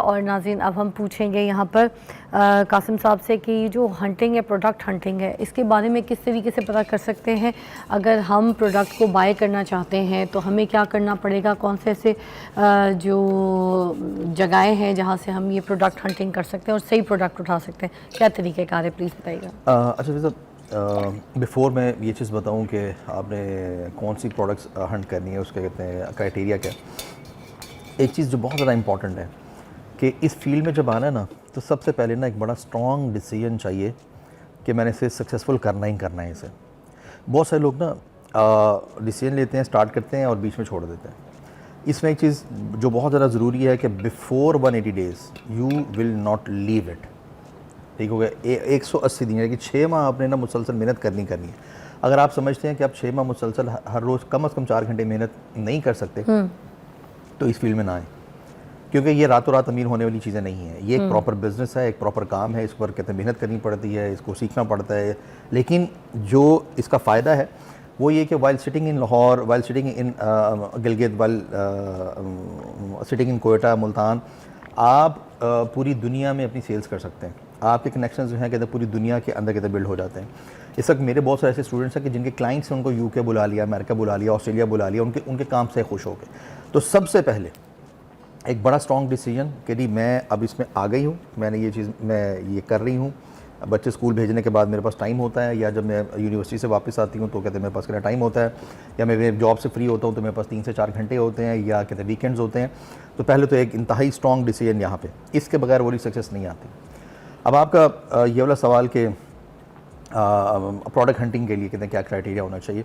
और नाज़रीन अब हम पूछेंगे यहाँ पर कासिम साहब से कि जो हंटिंग है, प्रोडक्ट हंटिंग है, इसके बारे में किस तरीके से पता कर सकते हैं। अगर हम प्रोडक्ट को बाय करना चाहते हैं तो हमें क्या करना पड़ेगा, कौन से ऐसे जो जगहें हैं जहाँ से हम ये प्रोडक्ट हंटिंग कर सकते हैं और सही प्रोडक्ट उठा सकते हैं, क्या तरीक़ेकार है, प्लीज़ बताइएगा। अच्छा सर, बिफ़ोर मैं ये चीज़ बताऊं कि आपने कौन सी प्रोडक्ट्स हंट करनी है, उसके कहते हैं क्राइटेरिया क्या। एक चीज़ जो बहुत ज़्यादा इंपॉर्टेंट है कि इस फील्ड में जब आना है ना, तो सबसे पहले ना एक बड़ा स्ट्रॉन्ग डिसीजन चाहिए कि मैंने इसे सक्सेसफुल करना ही करना है इसे। बहुत सारे लोग ना डिसीजन लेते हैं, स्टार्ट करते हैं और बीच में छोड़ देते हैं। इसमें एक चीज़ जो बहुत ज़्यादा ज़रूरी है कि before 180 days you will not leave it. ठीक हो गया, 180 दिन है कि 6 माह आपने ना मुसलसल मेहनत करनी है। अगर आप समझते हैं कि आप 6 माह मुसलसल हर रोज़ कम से कम 4 घंटे मेहनत नहीं कर सकते तो इस फील्ड में ना आए, क्योंकि ये रातों रात अमीर होने वाली चीज़ें नहीं है। ये एक प्रॉपर बिज़नेस है, एक प्रॉपर काम है, इस पर कहते हैं मेहनत करनी पड़ती है, इसको सीखना पड़ता है। लेकिन जो इसका फ़ायदा है वो ये कि while sitting in Lahore, while sitting in Gilgit, while sitting in Quetta, Multan, आप पूरी दुनिया में अपनी सेल्स कर सकते हैं। आपके कनेक्शंस जो हैं कहते हैं पूरी दुनिया के अंदर कहते बिल्ड हो जाते हैं। इस वक्त मेरे बहुत सारे ऐसे स्टूडेंट्स हैं कि जिनके क्लाइंट्स हैं, उनको यूके बुला लिया, अमेरिका बुला लिया, ऑस्ट्रेलिया बुला लिया, उनके काम से खुश हो गए। तो सबसे पहले एक बड़ा स्ट्रॉन्ग डिसीजन कि नहीं, मैं अब इसमें आ गई हूँ, मैंने ये चीज़ मैं ये कर रही हूँ। बच्चे स्कूल भेजने के बाद मेरे पास टाइम होता है, या जब मैं यूनिवर्सिटी से वापस आती हूँ तो कहते हैं मेरे पास कितना टाइम होता है, या मैं मेरे जॉब से फ्री होता हूँ तो मेरे पास 3 से 4 घंटे होते हैं, या कहते हैं वीकेंड्स होते हैं। तो पहले तो एक इंतहाई स्ट्रॉन्ग डिसीजन यहाँ पे, इसके बगैर वो सक्सेस नहीं आती। अब आपका ये वाला सवाल कि प्रोडक्ट हंटिंग के लिए कहते हैं क्या क्राइटेरिया होना चाहिए।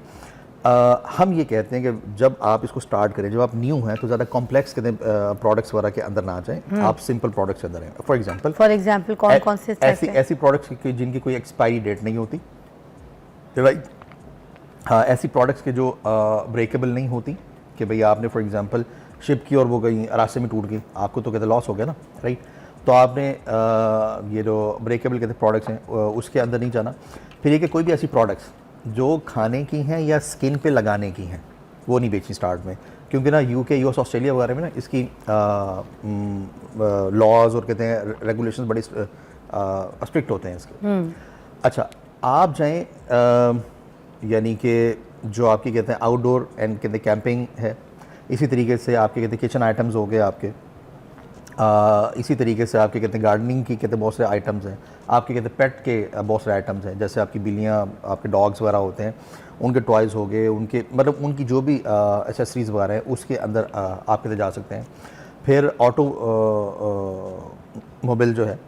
हम ये कहते हैं कि जब आप इसको स्टार्ट करें, जब आप न्यू हैं तो ज़्यादा कॉम्प्लेक्स कहते हैं प्रोडक्ट्स वगैरह के अंदर ना आ जाएं, आप सिंपल प्रोडक्ट्स के अंदर हैं। फॉर एग्जांपल कौन से ऐसी प्रोडक्ट्स जिनकी कोई एक्सपायरी डेट नहीं होती, राइट। हाँ, ऐसी प्रोडक्ट्स के जो ब्रेकेबल नहीं होती कि भाई आपने फॉर एग्जांपल शिप की और वो कहीं रास्ते में टूट गई, आपको तो कहते लॉस हो गया ना, राइट। तो आपने ये जो ब्रेकेबल कहते प्रोडक्ट्स हैं उसके अंदर नहीं जाना। फिर ये कि कोई भी ऐसी प्रोडक्ट्स जो खाने की हैं या स्किन पे लगाने की हैं वो नहीं बेचनी स्टार्ट में, क्योंकि ना यूके, यूएस, ऑस्ट्रेलिया वगैरह में ना इसकी लॉज और कहते हैं रेगुलेशंस बड़े स्ट्रिक्ट होते हैं इसके। अच्छा, आप जाएं यानी कि जो आपकी कहते हैं आउटडोर एंड कहते हैं कैंपिंग है, इसी तरीके से आपके कहते हैं किचन आइटम्स हो गए आपके, इसी तरीके से आपके कहते हैं गार्डनिंग की कहते हैं बहुत सारे आइटम्स हैं, आपके कहते हैं पेट के बहुत सारे आइटम्स हैं, जैसे आपकी बिल्लियाँ, आपके डॉग्स वगैरह होते हैं, उनके टॉयज़ हो गए, उनके मतलब उनकी जो भी एसेसरीज़ वगैरह हैं उसके अंदर आप कहते जा सकते हैं। फिर ऑटो मोबाइल जो है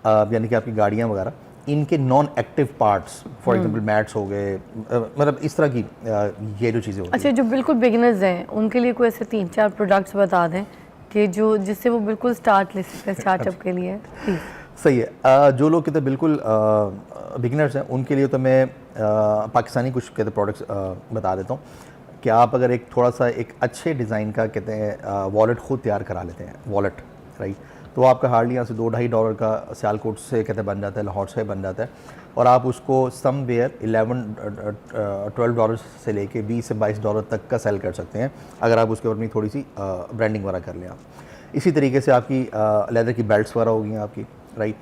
यानी कि आपकी गाड़ियाँ वगैरह, इनके non active parts, for example mats हो गए, मतलब इस तरह की ये जो चीज़ें होती हैं। अच्छा, जो बिल्कुल बिगिनर्स हैं उनके लिए कोई ऐसे 3-4 प्रोडक्ट्स बता दें कि जो जिससे वो बिल्कुल स्टार्ट ले सकते हैं स्टार्टअप के लिए। सही है। जो लोग कहते हैं बिल्कुल बिगिनर्स हैं उनके लिए तो मैं पाकिस्तानी कुछ कहते प्रोडक्ट्स बता देता हूँ कि आप अगर एक थोड़ा सा एक अच्छे डिज़ाइन का कहते हैं वॉलेट खुद तैयार करा लेते हैं, वॉलेट, राइट, तो आपका हार्डली यहाँ से $2-2.5 का सियालकोट से कहते बन जाता है, लाहौर से बन जाता है, और आप उसको समवेयर $11-12 से लेके $20 से $22 तक का सेल कर सकते हैं अगर आप उसके ऊपर में थोड़ी सी ब्रांडिंग वगैरह कर लें आप। इसी तरीके से आपकी लेदर की बेल्ट्स वगैरह होगी आपकी, राइट।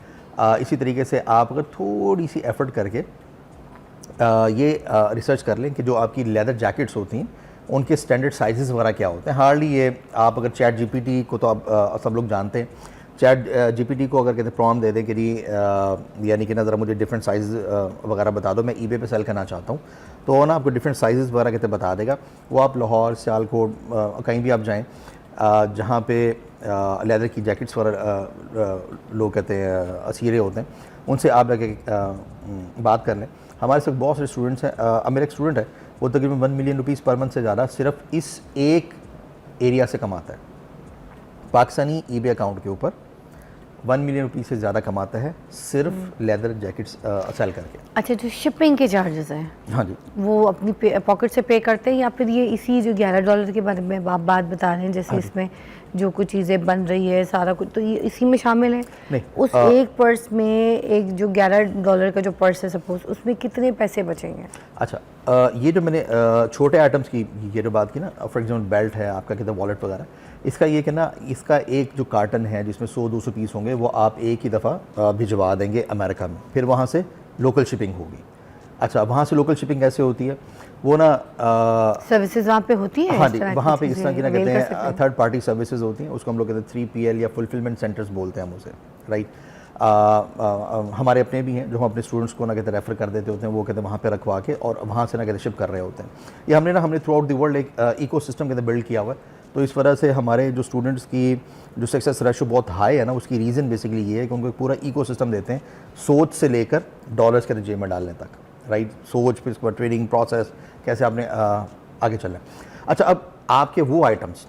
इसी तरीके से आप अगर थोड़ी सी एफर्ट करके ये रिसर्च कर लें कि जो आपकी लेदर जैकेट्स होती हैं उनके स्टैंडर्ड साइजेस वगैरह क्या होते हैं। हार्डली ये आप अगर चैट जीपीटी को तो आप सब लोग जानते हैं, चैट जीपीटी को अगर कहते हैं प्रॉम्प्ट दे दें कि यानी कि ना ज़रा मुझे डिफरेंट साइज़ वगैरह बता दो, मैं ईबे पे सेल करना चाहता हूँ, तो ना आपको डिफरेंट साइज़ वगैरह कहते हैं बता देगा। वो आप लाहौर, सियालकोट, कहीं भी आप जाएँ जहाँ पे लेदर की जैकेट्स वगैरह लोग कहते हैं असीरे होते हैं, उनसे आप जाके बात कर लें। हमारे साथ बहुत सारे स्टूडेंट्स हैं। मेरा एक स्टूडेंट है, वो तकरीबन $1 मिलियन पर मंथ से ज़्यादा सिर्फ इस एक एरिया से कमाता है। पाकिस्तानी ईबे अकाउंट के ऊपर $1 मिलियन से ज़्यादा कमाता है सिर्फ लेदर जैकेट्स सेल करके। अच्छा, जो शिपिंग के चार्जेस हैं, हाँ जी, वो अपनी पॉकेट से पे करते हैं या फिर ये इसी जो $11 के बारे में आप बात बता रहे हैं, जैसे इसमें जो कुछ चीज़ें बन रही है सारा कुछ, तो ये इसी में शामिल है? नहीं, उस एक पर्स में, एक जो $11 का जो पर्स है सपोज, उसमें कितने पैसे बचेंगे? अच्छा, ये जो मैंने छोटे आइटम्स की ये जो बात की ना, फॉर एग्जाम्पल बेल्ट है आपका, कहते हैं वॉलेट वगैरह, इसका ये कि ना, इसका एक जो कार्टन है जिसमें 100-200 पीस होंगे, वो आप एक ही दफ़ा भिजवा देंगे अमेरिका में, फिर वहाँ से लोकल शिपिंग होगी। अच्छा, वहाँ से लोकल शिपिंग कैसे होती है? वो ना सर्विसेज वहाँ पे होती है? हाँ जी, वहाँ पे इस तरह की ना कहते हैं थर्ड पार्टी सर्विसेज होती हैं, उसको हम लोग कहते हैं 3PL या फुलफिलमेंट सेंटर्स बोलते हैं हम उसे, राइट। हमारे अपने भी हैं जो हम अपने स्टूडेंट्स को ना कहते रेफ़र कर देते होते हैं, वो कहते हैं वहाँ पे रखवा के और वहाँ से ना कहते शिप कर रहे होते हैं। ये हमने थ्रू आउट द वर्ल्ड एक इकोसिस्टम कहते बिल्ड किया हुआ है। तो इस वजह से हमारे जो स्टूडेंट्स की जो सक्सेस रेशो बहुत हाई है ना, उसकी रीज़न बेसिकली ये है कि उनको एक पूरा इकोसिस्टम देते हैं, सोच से लेकर डॉलर्स के जेब में डालने तक, राइट। सोच, फिर उसके बाद ट्रेडिंग प्रोसेस, कैसे आपने आगे चलना है। अच्छा, अब आपके वो आइटम्स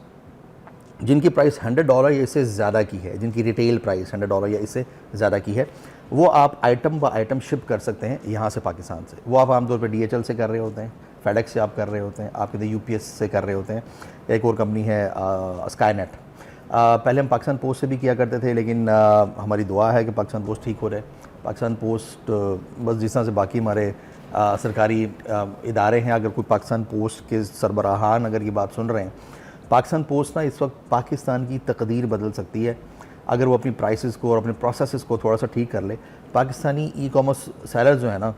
जिनकी प्राइस $100 या इससे ज़्यादा की है, जिनकी रिटेल प्राइस $100 या इससे ज़्यादा की है, वो आप आइटम ब आइटम शिप कर सकते हैं यहाँ से पाकिस्तान से। वो आप आमतौर पर DHL से कर रहे होते हैं, FedEx से आप कर रहे होते हैं, आप कहते UPS से कर रहे होते हैं, एक और कंपनी है स्काईनेट। पहले हम पाकिस्तान पोस्ट से भी किया करते थे, लेकिन हमारी दुआ है कि पाकिस्तान पोस्ट ठीक हो जाए। पाकिस्तान पोस्ट बस जिस तरह से बाकी हमारे सरकारी इदारे हैं, अगर कोई पाकिस्तान पोस्ट के सरबराहान अगर ये बात सुन रहे हैं, पाकिस्तान पोस्ट ना इस वक्त पाकिस्तान की तकदीर बदल सकती है अगर वो अपनी प्राइसेस को और अपने प्रोसेसेस को थोड़ा सा ठीक कर ले। पाकिस्तानी ई-कॉमर्स सेलर जो है ना,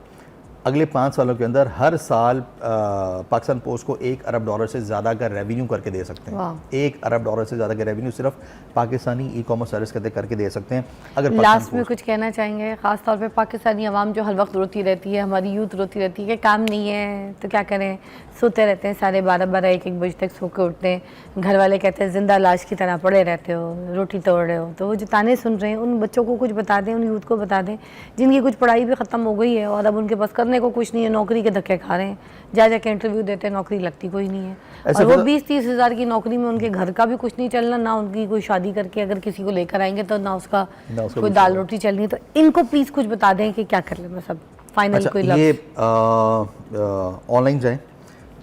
अगले 5 सालों के अंदर हर साल पाकिस्तान पोस्ट को $1 अरब से ज़्यादा का रेवेन्यू करके दे सकते हैं। $1 अरब से ज़्यादा का रेवेन्यू सिर्फ पाकिस्तानी ई-कॉमर्स सर्विस करके दे सकते हैं। अगर लास्ट में कुछ कहना चाहेंगे, ख़ास तौर पे पाकिस्तानी अवाम जो हर वक्त रोती रहती है, हमारी यूथ रोती रहती है कि काम नहीं है तो क्या करें, सोते रहते हैं, साढ़े 12-12, 1-1 बजे तक सो के उठते हैं, घर वाले कहते हैं ज़िंदा लाश की तरह पड़े रहते हो, रोटी तोड़ रहे हो। तो वो जो ताने सुन रहे हैं, उन बच्चों को कुछ बता दें, उन यूथ को बता दें जिनकी कुछ पढ़ाई भी ख़त्म हो गई है और अब उनके पास करने को कुछ नहीं है, नौकरी के धक्के खा रहे हैं, जाके इंटरव्यू देते हैं, नौकरी लगती कोई नहीं है। और वो 20-30 हज़ार की नौकरी में उनके घर का भी कुछ नहीं चलना, ना उनकी कोई शादी करके अगर किसी को लेकर आएंगे तो ना उसका कोई दाल रोटी चलनी है। तो इनको प्लीज़ कुछ बता दें कि क्या कर ले। मैं सब फाइनल कोई ये ऑनलाइन जाएँ,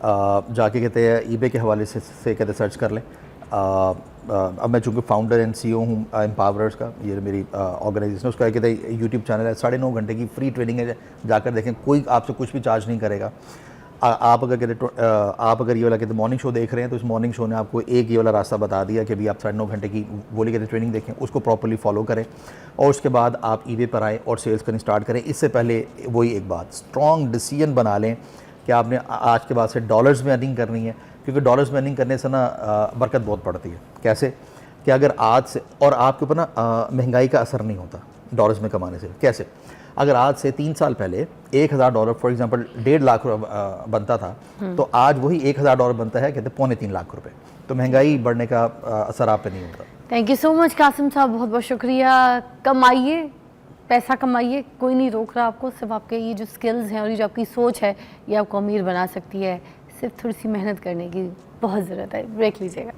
जाके कहते हैं eBay के हवाले से कहते सर्च कर लें। अब मैं चूँकि फाउंडर एंड CEO हूँ एम्पावरर्स का, ये मेरी ऑर्गेनाइजेशन है, उसका कहते हैं यूट्यूब चैनल है, 9.5 घंटे की फ्री ट्रेनिंग है, जाकर देखें, कोई आपसे कुछ भी चार्ज नहीं करेगा। आप अगर ये वाला कहते मॉर्निंग शो देख रहे हैं, तो इस मॉर्निंग शो ने आपको एक ये वाला रास्ता बता दिया कि भाई आप 9.5 घंटे की बोली कहते ट्रेनिंग देखें, उसको प्रॉपर्ली फॉलो करें और उसके बाद आप eBay पर आएँ और सेल्स करनी स्टार्ट करें। इससे पहले वही एक बात, स्ट्रॉन्ग डिसीजन बना लें कि आपने आज के बाद से डॉलर्स में अर्निंग करनी है, क्योंकि डॉलर्स में अर्निंग करने से ना बरकत बहुत पड़ती है। कैसे कि अगर आज से, और आपके ऊपर ना महंगाई का असर नहीं होता डॉलर्स में कमाने से। कैसे? अगर आज से 3 साल पहले $1000 फॉर एग्जांपल 1.5 लाख बनता था, तो आज वही $1000 बनता है कहते $2.25 लाख। तो महंगाई बढ़ने का असर आप पे नहीं होता। Thank you so much Qasim साहब, बहुत बहुत शुक्रिया। कमाइए, पैसा कमाइए, कोई नहीं रोक रहा आपको, सिर्फ आपके ये जो स्किल्स हैं और ये जो आपकी सोच है, ये आपको अमीर बना सकती है। सिर्फ थोड़ी सी मेहनत करने की बहुत ज़रूरत है। ब्रेक लीजिएगा।